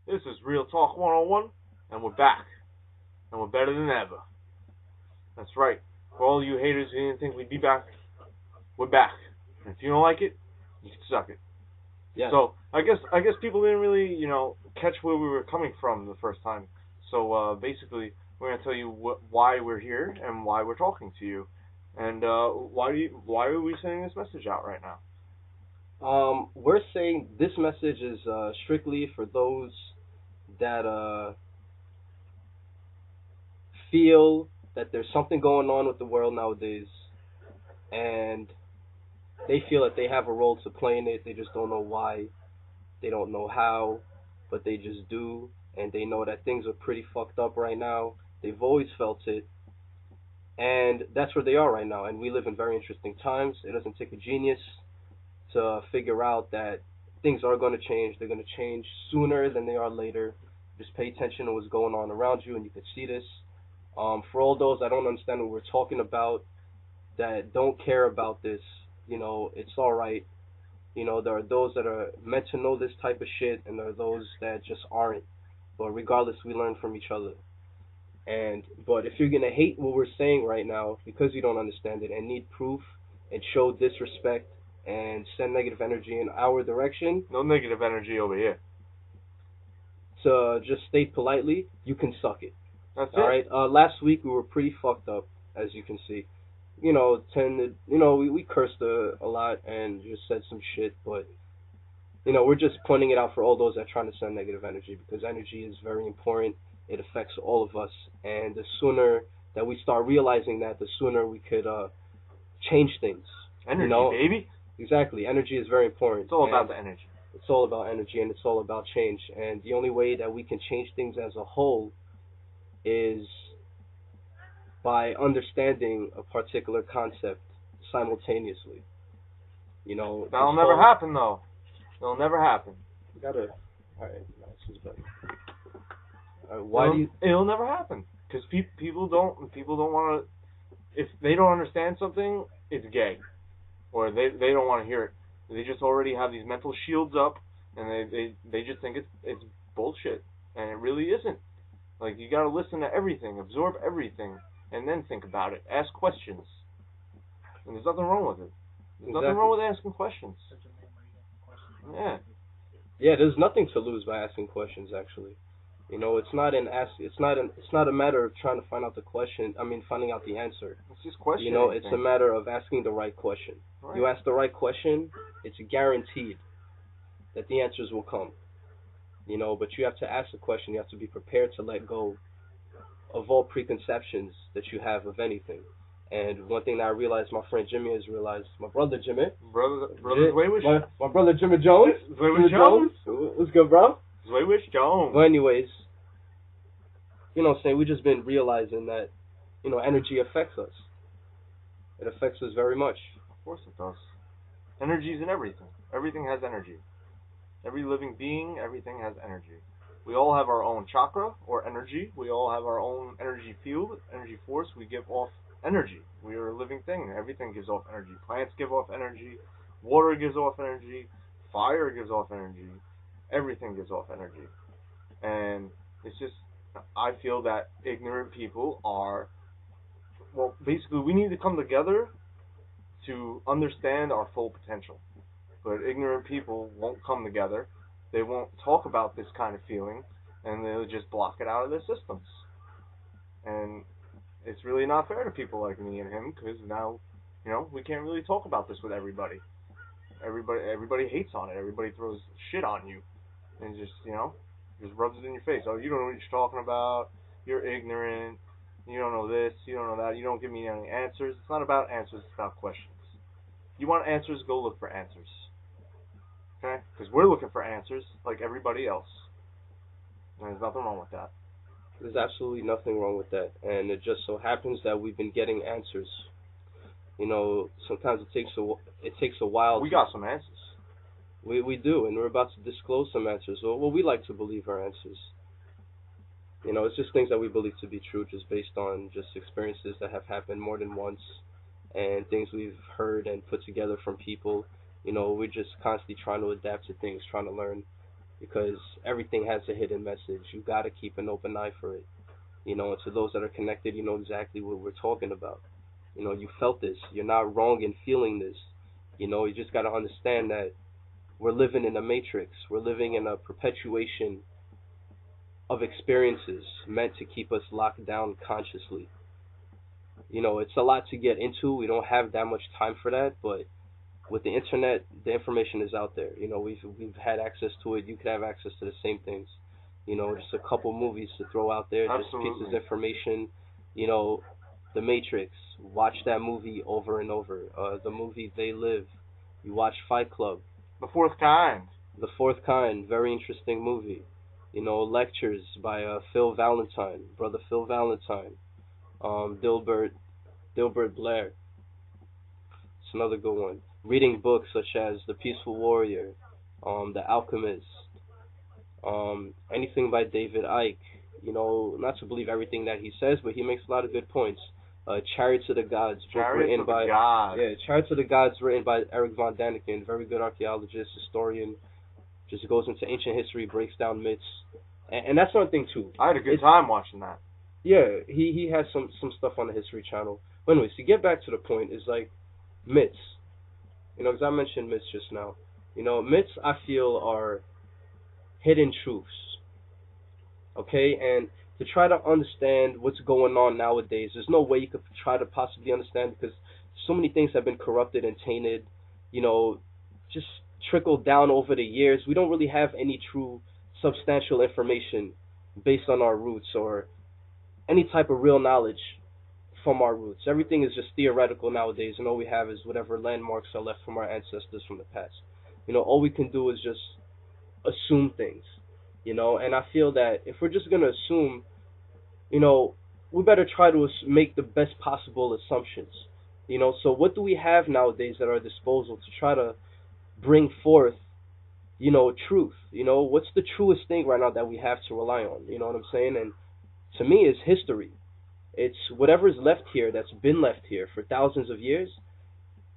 This is Real Talk 101, and we're back. And we're better than ever. That's right. For all you haters who didn't think we'd be back, we're back. And if you don't like it, you can suck it. Yeah. So I guess people didn't really catch where we were coming from the first time. So basically, we're gonna tell you why we're here and why we're talking to you, and why are we sending this message out right now? We're saying this message is strictly for those that feel that there's something going on with the world nowadays, and they feel that they have a role to play in it. They just don't know why. They don't know how, but they just do, and they know that things are pretty fucked up right now. They've always felt it, and that's where they are right now. And we live in very interesting times. It doesn't take a genius to figure out that things are going to change. They're going to change sooner than they are later. Just pay attention to what's going on around you, and you can see this. For all those that don't understand what we're talking about, that don't care about this, it's all right. There are those that are meant to know this type of shit, and there are those that just aren't. But regardless, we learn from each other. But if you're gonna hate what we're saying right now because you don't understand it and need proof and show disrespect and send negative energy in our direction No negative energy over here. to just state politely, you can suck it. That's All it. right. Last week we were pretty fucked up, as you can see. We cursed a lot and just said some shit, but we're just pointing it out for all those that are trying to send negative energy because energy is very important. It affects all of us, and the sooner that we start realizing that, the sooner we could change things. Energy, baby. Exactly. Energy is very important. It's all about the energy. It's all about energy, and it's all about change. And the only way that we can change things as a whole is by understanding a particular concept simultaneously. That'll never happen, though. It'll never happen. You gotta. All right, this is better. Why do you? It'll never happen because people don't want to. If they don't understand something, it's gay, or they don't want to hear it. They just already have these mental shields up, and they just think it's bullshit, and it really isn't. Like, you gotta listen to everything, absorb everything, and then think about it. Ask questions, and there's nothing wrong with it. There's nothing wrong with asking questions. Yeah. Yeah, there's nothing to lose by asking questions. Actually, it's not an ask. It's not a matter of trying to find out the question. I mean, finding out the answer. It's just questioning. It's a matter of asking the right question. Right. You ask the right question, it's guaranteed that the answers will come. But you have to ask the question. You have to be prepared to let go of all preconceptions that you have of anything. And one thing that I realized, my friend Jimmy has realized, my brother Jimmy, brother Zwaywish, my brother Jimmy Jones, Zwaywish Jones, what's good, bro? Zwaywish Jones. Well, anyways, saying we just been realizing that, energy affects us. It affects us very much. Of course it does. Energy's in everything. Everything has energy. Every living being, everything has energy. We all have our own chakra or energy. We all have our own energy field, energy force. We give off energy. We are a living thing. Everything gives off energy. Plants give off energy. Water gives off energy. Fire gives off energy. Everything gives off energy. And it's just, I feel that ignorant people are, well, basically, we need to come together to understand our full potential. But ignorant people won't come together. They won't talk about this kind of feeling, and they'll just block it out of their systems. And it's really not fair to people like me and him, because now, we can't really talk about this with everybody. Everybody hates on it. Everybody throws shit on you, and just rubs it in your face. Oh, you don't know what you're talking about. You're ignorant. You don't know this. You don't know that. You don't give me any answers. It's not about answers. It's about questions. You want answers? Go look for answers. Okay? Because we're looking for answers like everybody else. And there's nothing wrong with that. There's absolutely nothing wrong with that. And it just so happens that we've been getting answers. Sometimes it takes a while. We got some answers. We do, and we're about to disclose some answers. Well, we like to believe our answers. It's just things that we believe to be true, just based on just experiences that have happened more than once, and things we've heard and put together from people. We're just constantly trying to adapt to things, trying to learn. because everything has a hidden message. You got to keep an open eye for it. And to those that are connected, you know exactly what we're talking about. You felt this. You're not wrong in feeling this. You just got to understand that we're living in a matrix. We're living in a perpetuation of experiences meant to keep us locked down consciously. It's a lot to get into. We don't have that much time for that, but with the internet, the information is out there. We've had access to it. You could have access to the same things. Just a couple movies to throw out there, Absolutely. just pieces of information. The Matrix. Watch that movie over and over. The movie They Live. You watch Fight Club. The Fourth Kind. The Fourth Kind. Very interesting movie. Lectures by Phil Valentine, brother Phil Valentine. Dilbert Blair. It's another good one. Reading books such as The Peaceful Warrior, The Alchemist, anything by David Icke. Not to believe everything that he says, but he makes a lot of good points. Chariots of the Gods, book written by Chariots of the Gods, written by Eric von Daniken, very good archaeologist, historian. Just goes into ancient history, breaks down myths, and that's one thing too. I had a good time watching that. Yeah, he has some stuff on the History Channel. But anyways, to get back to the point, is like myths. Because I mentioned myths just now. Myths I feel are hidden truths. Okay, and to try to understand what's going on nowadays, there's no way you could try to possibly understand because so many things have been corrupted and tainted. Just trickled down over the years. We don't really have any true substantial information based on our roots or any type of real knowledge from our roots. Everything is just theoretical nowadays, and all we have is whatever landmarks are left from our ancestors from the past. All we can do is just assume things, and I feel that if we're just going to assume, we better try to make the best possible assumptions. So what do we have nowadays at our disposal to try to bring forth, truth? What's the truest thing right now that we have to rely on? You know what I'm saying? And to me, it's history. It's whatever's left here that's been left here for thousands of years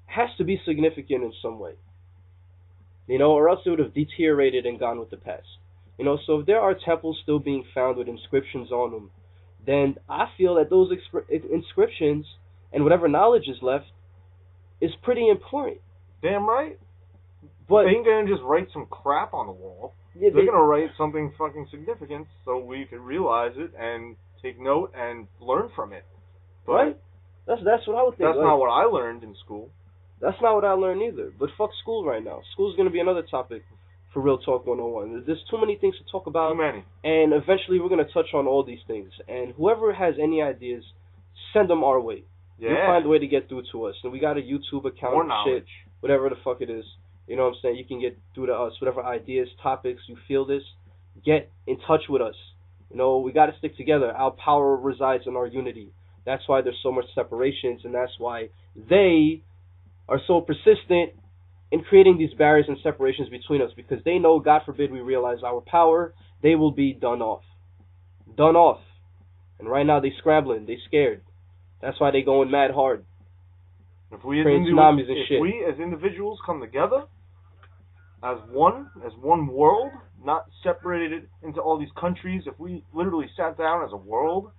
has to be significant in some way. Or else it would have deteriorated and gone with the past. So if there are temples still being found with inscriptions on them, then I feel that those inscriptions and whatever knowledge is left is pretty important. Damn right. But they ain't gonna just write some crap on the wall. Yeah, They're gonna write something fucking significant so we can realize it and take note and learn from it. But right? That's what I would think. That's not what I learned in school. That's not what I learned either. But fuck school right now. School's gonna be another topic for Real Talk 101. There's too many things to talk about. Too many. And eventually we're gonna touch on all these things. And whoever has any ideas, send them our way. Yeah. We'll find a way to get through to us. And we got a YouTube account, more knowledge. Shit, whatever the fuck it is. You know what I'm saying? You can get through to us. Whatever ideas, topics, you feel this, get in touch with us. We got to stick together. Our power resides in our unity. That's why there's so much separations, and that's why they are so persistent in creating these barriers and separations between us, because they know, God forbid, we realize our power, they will be done off. Done off. And right now they scrambling. They scared. That's why they going mad hard. If we as individuals come together as one world, not separated into all these countries, if we literally sat down as a world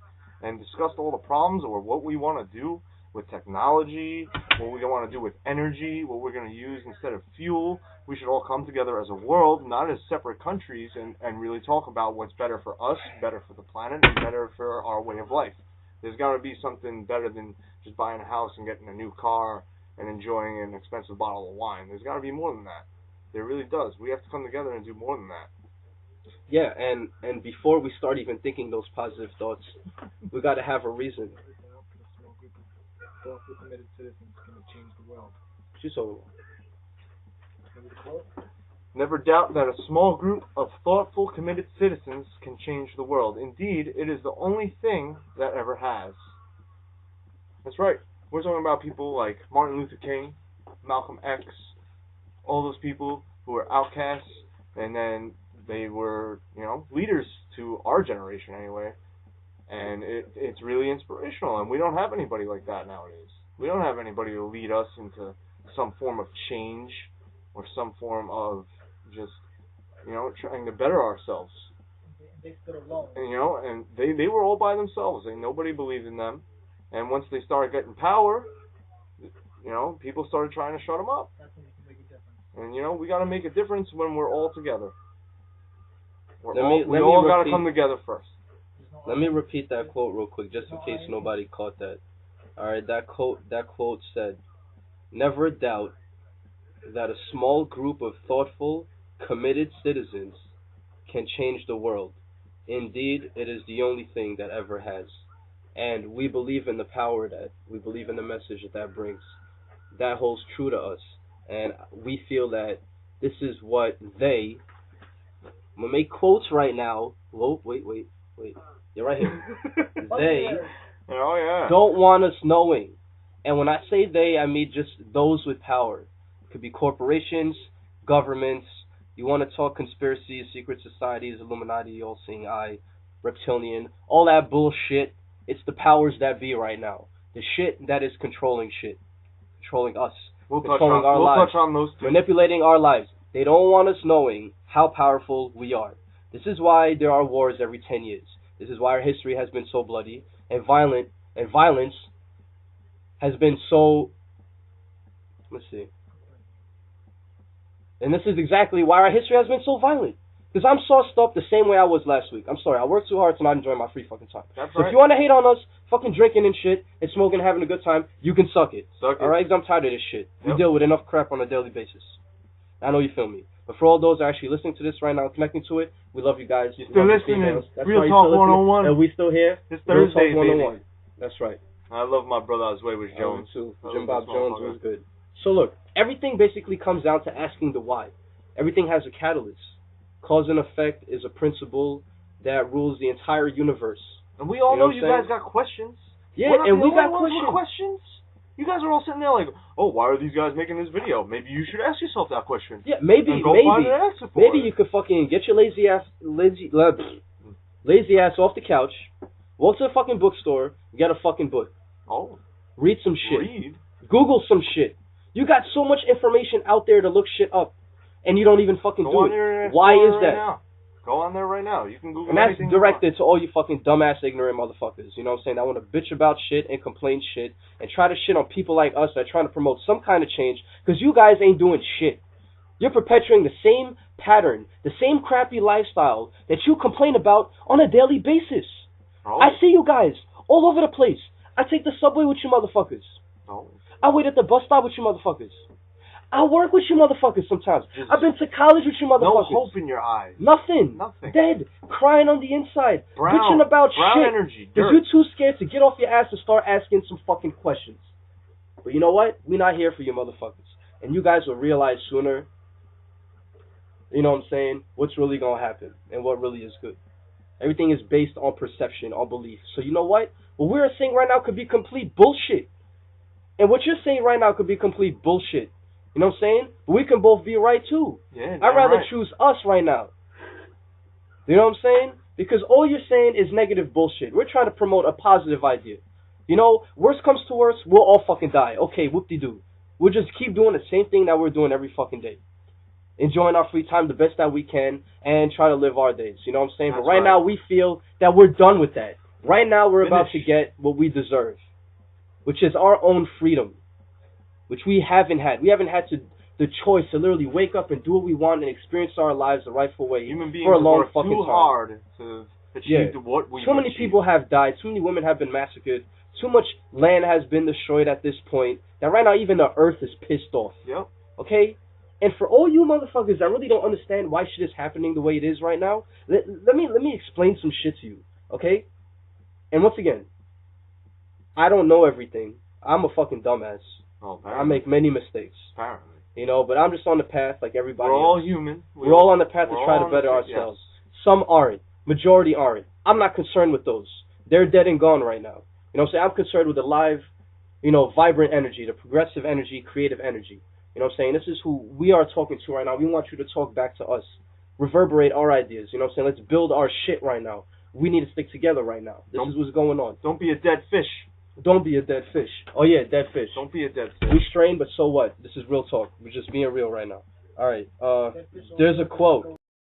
and discussed all the problems or what we want to do with technology, what we want to do with energy, what we're going to use instead of fuel, we should all come together as a world, not as separate countries, and really talk about what's better for us, better for the planet, and better for our way of life. There's got to be something better than just buying a house and getting a new car and enjoying an expensive bottle of wine. There's got to be more than that. There really does. We have to come together and do more than that. Yeah, and before we start even thinking those positive thoughts, we got to have a reason. Thoughtful, committed citizens can change the world. She's over. Never doubt that a small group of thoughtful, committed citizens can change the world. Indeed, it is the only thing that ever has. That's right. We're talking about people like Martin Luther King, Malcolm X, all those people who were outcasts, and then they were, leaders to our generation anyway. And it's really inspirational, and we don't have anybody like that nowadays. We don't have anybody to lead us into some form of change or some form of just trying to better ourselves. They stood alone. And they were all by themselves. And nobody believed in them. And once they started getting power, people started trying to shut them up. That's when you can make a difference. And we got to make a difference when we're all together. We Let all me got to repeat- come together first. Let me repeat that quote real quick, just in case nobody caught that. All right, that quote said, "Never doubt that a small group of thoughtful, committed citizens can change the world. Indeed, it is the only thing that ever has." And we believe in the power we believe in the message that brings. That holds true to us. And we feel that this is what I'm going to make quotes right now. Whoa, wait. You're right here. They don't want us knowing. And when I say they, I mean just those with power. It could be corporations, governments. You want to talk conspiracies, secret societies, Illuminati, all-seeing eye, reptilian, all that bullshit. It's the powers that be right now. The shit that is controlling shit. Controlling us. Controlling our lives. Touch on those two. Manipulating our lives. They don't want us knowing how powerful we are. This is why there are wars every 10 years. This is why our history has been so bloody and violent, and violence has been so... Let's see. And this is exactly why our history has been so violent. Because I'm sauced up the same way I was last week. I'm sorry, I worked too hard to not enjoy my free fucking time. That's so right. if you want to hate on us, fucking drinking and shit, and smoking and having a good time, you can suck it. Alright, because I'm tired of this shit. We deal with enough crap on a daily basis. I know you feel me. But for all those that are actually listening to this right now, connecting to it, we love you guys. You're still listening. That's Real right, Talk still 101. And we still here. It's Thursday, Real Talk 101. baby. That's right. I love my brother Oswego Jones. Too. Jim Bob Jones was good. So look, everything basically comes down to asking the why. Everything has a catalyst. Cause and effect is a principle that rules the entire universe. And we all know you guys got questions. Yeah, and we got questions. You guys are all sitting there like, oh, why are these guys making this video? Maybe you should ask yourself that question. Yeah, maybe find an answer for maybe it. you could fucking get your lazy ass off the couch, walk to the fucking bookstore, get a fucking book. Oh. Read some shit. Read? Google some shit. You got so much information out there to look shit up, and you don't even fucking do it. Why is that? Right now. Go on there right now. You can Google and that's anything directed to all you fucking dumbass, ignorant motherfuckers. You know what I'm saying? That want to bitch about shit and complain shit and try to shit on people like us that are trying to promote some kind of change because you guys ain't doing shit. You're perpetuating the same pattern, the same crappy lifestyle that you complain about on a daily basis. Oh. I see you guys all over the place. I take the subway with you motherfuckers. Oh. I wait at the bus stop with you motherfuckers. I work with you motherfuckers sometimes. I've been to college with you motherfuckers. No hope in your eyes. Nothing. Dead. Crying on the inside. Bitching about shit. Energy. Because you're too scared to get off your ass and start asking some fucking questions. But you know what? We're not here for you motherfuckers. And you guys will realize sooner, you know what I'm saying, what's really going to happen and what really is good. Everything is based on perception, on belief. So you know what? What we're saying right now could be complete bullshit. And what you're saying right now could be complete bullshit. You know what I'm saying? But we can both be right too. Yeah, I'd rather choose us right now. You know what I'm saying? Because all you're saying is negative bullshit. We're trying to promote a positive idea. You know, worst comes to worst, we'll all fucking die. Okay, whoop-de-doo. We'll just keep doing the same thing that we're doing every fucking day. Enjoying our free time the best that we can and try to live our days. You know what I'm saying? But right now we feel that we're done with that. Right now we're about to get what we deserve, which is our own freedom, which we haven't had. We haven't had the choice to literally wake up and do what we want and experience our lives the rightful way for a long fucking time. Too hard to achieve what we Too many people have died. Too many women have been massacred. Too much land has been destroyed at this point that right now even the earth is pissed off. Yep. Okay? And for all you motherfuckers that really don't understand why shit is happening the way it is right now, let me explain some shit to you. Okay? And once again, I don't know everything. I'm a fucking dumbass. Oh, I make many mistakes. Apparently. You know, but I'm just on the path like everybody else. We're all else. human. We're all on the path to try to better ourselves. Yes. Some aren't. Majority aren't. I'm not concerned with those. They're dead and gone right now. You know what I'm saying? I'm concerned with the live, you know, vibrant energy, the progressive energy, creative energy. You know what I'm saying? This is who we are talking to right now. We want you to talk back to us. Reverberate our ideas. You know what I'm saying? Let's build our shit right now. We need to stick together right now. This is what's going on. Don't be a dead fish. Don't be a dead fish. Oh, yeah, dead fish. Don't be a dead fish. We strain, but so what? This is real talk. We're just being real right now. All right. There's a quote.